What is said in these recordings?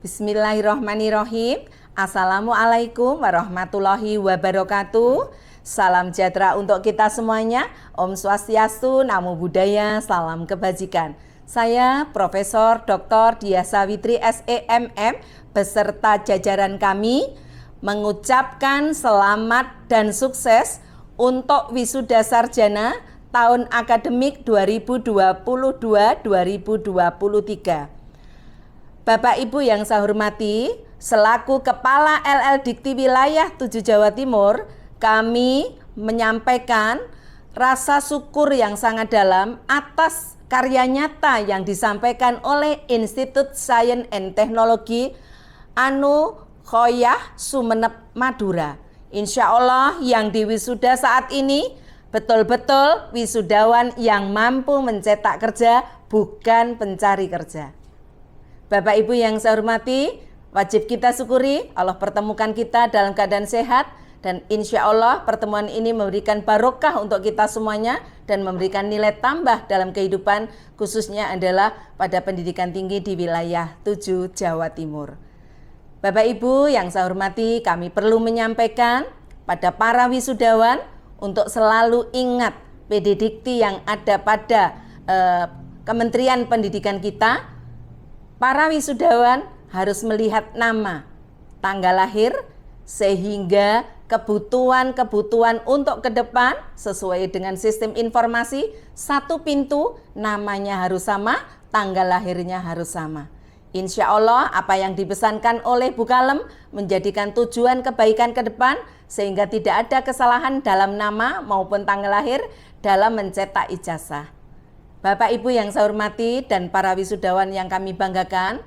Bismillahirrahmanirrahim. Assalamualaikum warahmatullahi wabarakatuh. Salam sejahtera untuk kita semuanya. Om Swastiastu, Namo Buddhaya, salam kebajikan. Saya Profesor Dr. Diah Sawitri SEMM beserta jajaran kami mengucapkan selamat dan sukses untuk wisuda sarjana tahun akademik 2022-2023. Bapak Ibu yang saya hormati, selaku Kepala LL Dikti Wilayah 7 Jawa Timur, kami menyampaikan rasa syukur yang sangat dalam atas karya nyata yang disampaikan oleh Institut Sains and Teknologi Anu Khoyah Sumeneb Madura. Insya Allah yang diwisuda saat ini betul-betul wisudawan yang mampu mencetak kerja, bukan pencari kerja. Bapak Ibu yang saya hormati, wajib kita syukuri Allah pertemukan kita dalam keadaan sehat, dan insya Allah pertemuan ini memberikan barokah untuk kita semuanya dan memberikan nilai tambah dalam kehidupan, khususnya adalah pada pendidikan tinggi di wilayah 7 Jawa Timur. Bapak Ibu yang saya hormati, kami perlu menyampaikan pada para wisudawan untuk selalu ingat PD Dikti yang ada pada Kementerian Pendidikan kita. Para wisudawan harus melihat nama, tanggal lahir, sehingga kebutuhan untuk ke depan sesuai dengan sistem informasi, satu pintu, namanya harus sama, tanggal lahirnya harus sama. Insya Allah apa yang dipesankan oleh Bu Kalem menjadikan tujuan kebaikan ke depan, sehingga tidak ada kesalahan dalam nama maupun tanggal lahir dalam mencetak ijazah. Bapak Ibu yang saya hormati dan para wisudawan yang kami banggakan,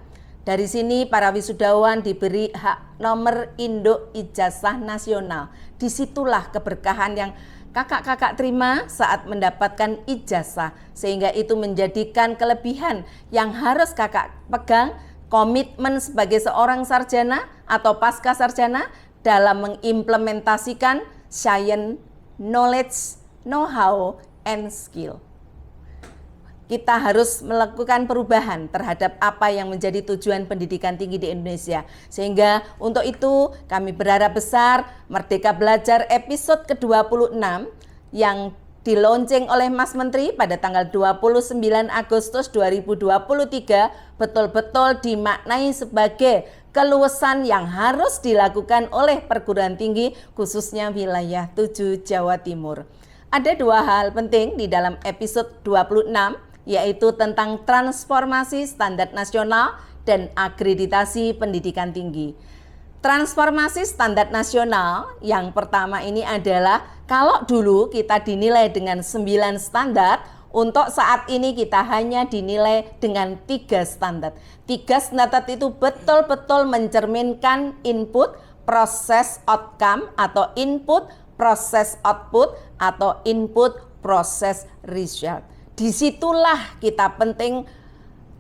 dari sini para wisudawan diberi hak nomor induk ijazah nasional. Disitulah keberkahan yang kakak-kakak terima saat mendapatkan ijazah, sehingga itu menjadikan kelebihan yang harus kakak pegang, komitmen sebagai seorang sarjana atau pasca sarjana dalam mengimplementasikan science, knowledge, know-how, and skill. Kita harus melakukan perubahan terhadap apa yang menjadi tujuan pendidikan tinggi di Indonesia. Sehingga untuk itu kami berharap besar Merdeka Belajar episode ke-26 yang dilaunching oleh Mas Menteri pada tanggal 29 Agustus 2023 betul-betul dimaknai sebagai keluasan yang harus dilakukan oleh perguruan tinggi khususnya wilayah 7 Jawa Timur. Ada dua hal penting di dalam episode 26, yaitu tentang transformasi standar nasional dan akreditasi pendidikan tinggi. Transformasi standar nasional yang pertama ini adalah kalau dulu kita dinilai dengan 9 standar, untuk saat ini kita hanya dinilai dengan 3 standar. 3 standar itu betul-betul mencerminkan input, proses, outcome, atau input, proses, output, atau input, proses, result. Disitulah kita penting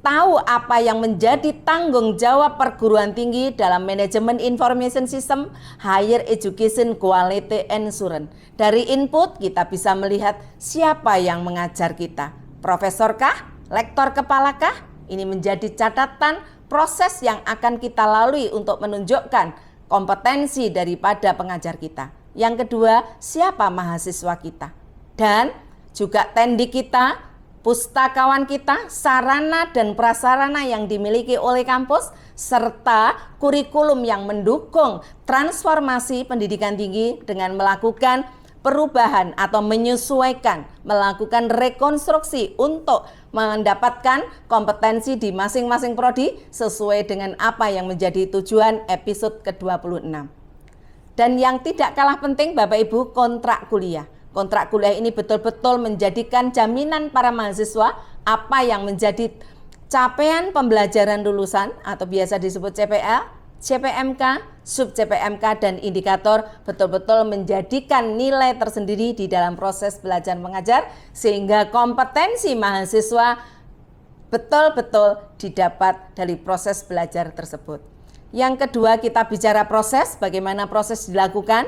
tahu apa yang menjadi tanggung jawab perguruan tinggi dalam manajemen information system, higher education quality assurance. Dari input kita bisa melihat siapa yang mengajar kita. Profesorkah? Lektor kepalakah? Ini menjadi catatan proses yang akan kita lalui untuk menunjukkan kompetensi daripada pengajar kita. Yang kedua, siapa mahasiswa kita? Dan juga tendi kita, pustakawan kita, sarana dan prasarana yang dimiliki oleh kampus, serta kurikulum yang mendukung transformasi pendidikan tinggi dengan melakukan perubahan atau menyesuaikan, melakukan rekonstruksi untuk mendapatkan kompetensi di masing-masing prodi sesuai dengan apa yang menjadi tujuan episode ke-26. Dan yang tidak kalah penting Bapak Ibu, kontrak kuliah. Kontrak kuliah ini betul-betul menjadikan jaminan para mahasiswa apa yang menjadi capaian pembelajaran lulusan atau biasa disebut CPL, CPMK, sub CPMK, dan indikator betul-betul menjadikan nilai tersendiri di dalam proses belajar mengajar sehingga kompetensi mahasiswa betul-betul didapat dari proses belajar tersebut. Yang kedua, kita bicara proses, bagaimana proses dilakukan.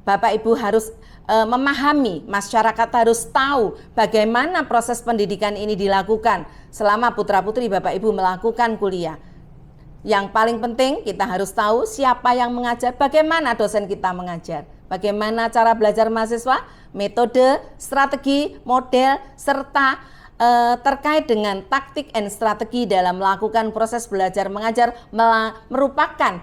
Bapak Ibu harus memahami, masyarakat harus tahu bagaimana proses pendidikan ini dilakukan selama putra-putri Bapak Ibu melakukan kuliah. Yang paling penting kita harus tahu siapa yang mengajar, bagaimana dosen kita mengajar, bagaimana cara belajar mahasiswa, metode, strategi, model, serta terkait dengan taktik dan strategi dalam melakukan proses belajar mengajar merupakan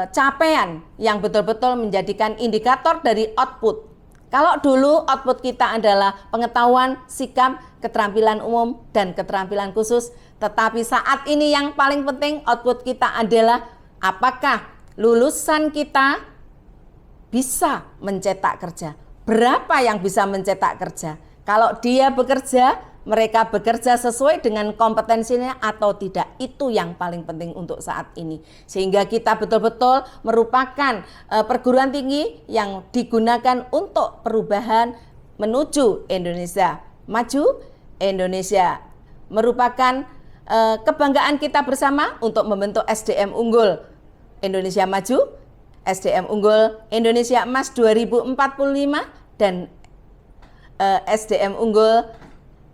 capaian yang betul-betul menjadikan indikator dari output. Kalau dulu output kita adalah pengetahuan, sikap, keterampilan umum, dan keterampilan khusus, tetapi saat ini yang paling penting output kita adalah apakah lulusan kita bisa mencetak kerja. Berapa yang bisa mencetak kerja? Kalau dia bekerja, mereka bekerja sesuai dengan kompetensinya atau tidak. Itu yang paling penting untuk saat ini. Sehingga kita betul-betul merupakan perguruan tinggi yang digunakan untuk perubahan menuju Indonesia maju. Indonesia merupakan kebanggaan kita bersama untuk membentuk SDM unggul Indonesia maju, SDM unggul Indonesia Emas 2045, dan SDM unggul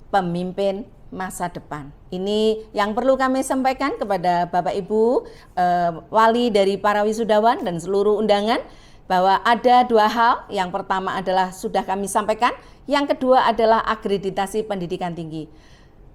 pemimpin masa depan. Ini yang perlu kami sampaikan kepada Bapak Ibu wali dari para wisudawan dan seluruh undangan, bahwa ada dua hal. Yang pertama adalah sudah kami sampaikan, yang kedua adalah akreditasi pendidikan tinggi.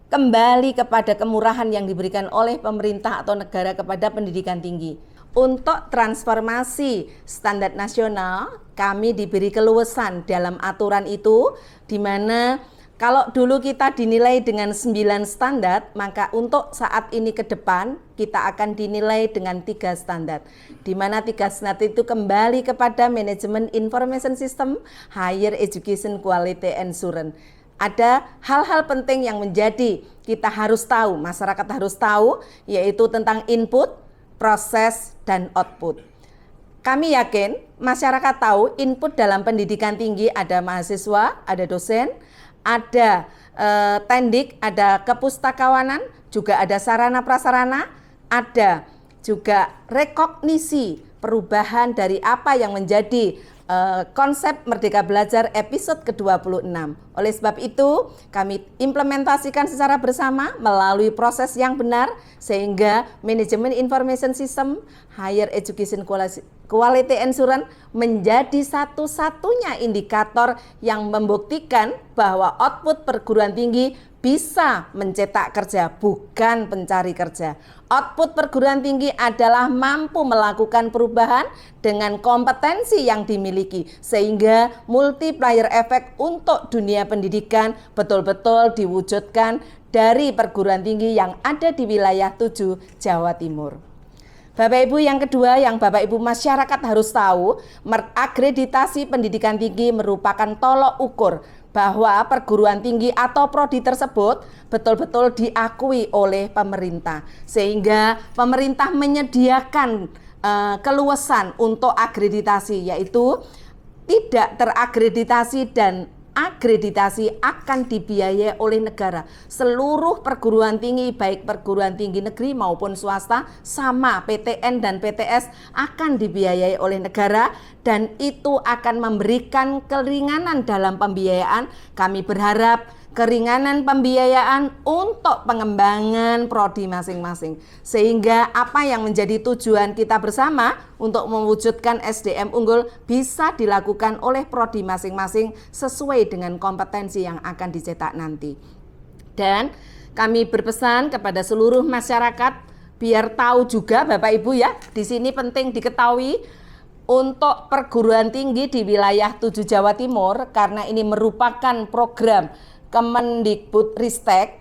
Kembali kepada kemurahan yang diberikan oleh pemerintah atau negara kepada pendidikan tinggi. Untuk transformasi standar nasional, kami diberi keluasan dalam aturan itu, di mana kalau dulu kita dinilai dengan 9 standar, maka untuk saat ini ke depan kita akan dinilai dengan 3 standar. Di mana 3 standar itu kembali kepada manajemen information system, higher education quality assurance. Ada hal-hal penting yang menjadi kita harus tahu, masyarakat harus tahu, yaitu tentang input, proses, dan output. Kami yakin masyarakat tahu input dalam pendidikan tinggi ada mahasiswa, ada dosen, ada tendik, ada kepustakawanan, juga ada sarana prasarana, ada juga rekognisi perubahan dari apa yang menjadi konsep Merdeka Belajar episode ke-26. Oleh sebab itu, kami implementasikan secara bersama melalui proses yang benar, sehingga manajemen information system, higher education quality assurance menjadi satu-satunya indikator yang membuktikan bahwa output perguruan tinggi bisa mencetak kerja, bukan pencari kerja. Output perguruan tinggi adalah mampu melakukan perubahan dengan kompetensi yang dimiliki, sehingga multiplier effect untuk dunia pendidikan betul-betul diwujudkan dari perguruan tinggi yang ada di wilayah 7 Jawa Timur. Bapak Ibu, yang kedua yang Bapak Ibu masyarakat harus tahu, akreditasi pendidikan tinggi merupakan tolok ukur bahwa perguruan tinggi atau prodi tersebut betul-betul diakui oleh pemerintah, sehingga pemerintah menyediakan keluasan untuk akreditasi, yaitu tidak terakreditasi dan akreditasi akan dibiayai oleh negara. Seluruh perguruan tinggi, baik perguruan tinggi negeri maupun swasta, sama PTN dan PTS akan dibiayai oleh negara, dan itu akan memberikan keringanan dalam pembiayaan. Kami berharap keringanan pembiayaan untuk pengembangan prodi masing-masing, sehingga apa yang menjadi tujuan kita bersama untuk mewujudkan SDM unggul bisa dilakukan oleh prodi masing-masing sesuai dengan kompetensi yang akan dicetak nanti. Dan kami berpesan kepada seluruh masyarakat biar tahu juga Bapak Ibu ya, di sini penting diketahui untuk perguruan tinggi di wilayah 7 Jawa Timur, karena ini merupakan program Kemendikbudristek,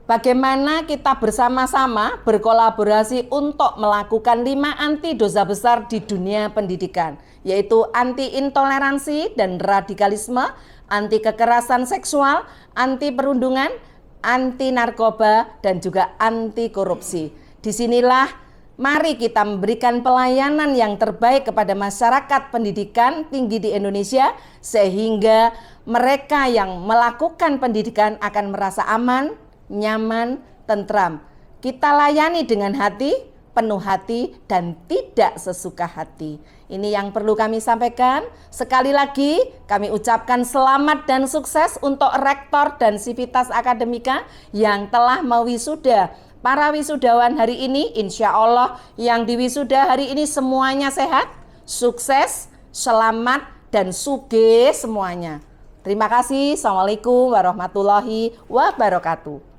bagaimana kita bersama-sama berkolaborasi untuk melakukan 5 anti dosa besar di dunia pendidikan, yaitu anti intoleransi dan radikalisme, anti kekerasan seksual, anti perundungan, anti narkoba, dan juga anti korupsi. Disinilah mari kita memberikan pelayanan yang terbaik kepada masyarakat pendidikan tinggi di Indonesia, sehingga mereka yang melakukan pendidikan akan merasa aman, nyaman, tentram. Kita layani dengan hati, penuh hati, dan tidak sesuka hati. Ini yang perlu kami sampaikan. Sekali lagi kami ucapkan selamat dan sukses untuk Rektor dan Sivitas Akademika yang telah mewisuda. Para wisudawan hari ini, insya Allah yang diwisuda hari ini semuanya sehat, sukses, selamat, dan sugih semuanya. Terima kasih. Assalamualaikum warahmatullahi wabarakatuh.